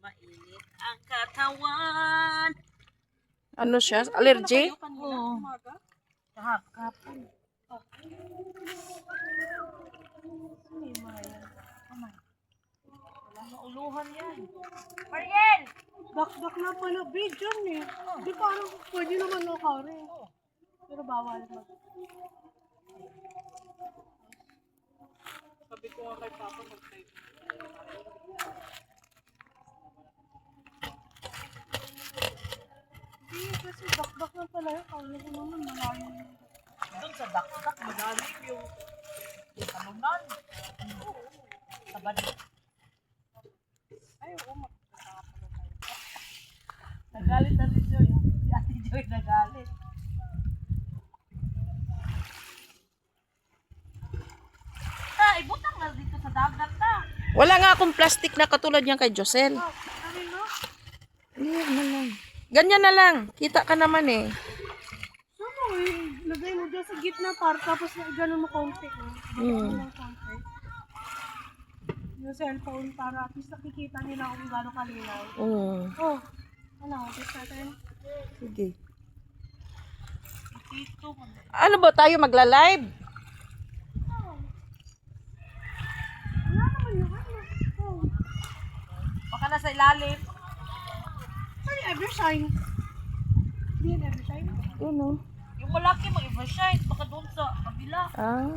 Mainit ang katawan. Ano siya? Allergy? Oo. Kahapon. Wala mauluhan yan. Mariel! Dak-dak na pala, video eh. Di parang pwede naman nakari. Pero bawal mag. Sabi ko nga kay Papa mag-type. Hindi, kasi dak-dak na pala yun. Kala ko naman malayo. Doon sa dakdak, magaling yung talunan. Sabad. Ay, oo, magkakapala tayo. Nagalit na si Joy. Si Ate Joy nagalit. Ibutang na dito sa dagat ta. Wala nga akong plastic na katulad niyan kay Josel. Oh, ano no? Yan na lang. Ganyan na lang. Kita ka naman eh. Ano eh, lagay mo dyan sa gitna para tapos na gano'n mo konti. Gano'n mo konti. Yung cellphone para at least nakikita nila kung gano'n kalinaw. Oh, ano, test natin. Sige. Dito. Ano ba tayo magla-live? Wala naman yung ano. Oh, Baka nasa ilalim. saan yung Evershine? Hindi yung Evershine? Yun o. Yung malaki mag-shine. Baka doon sa kabila. Ah.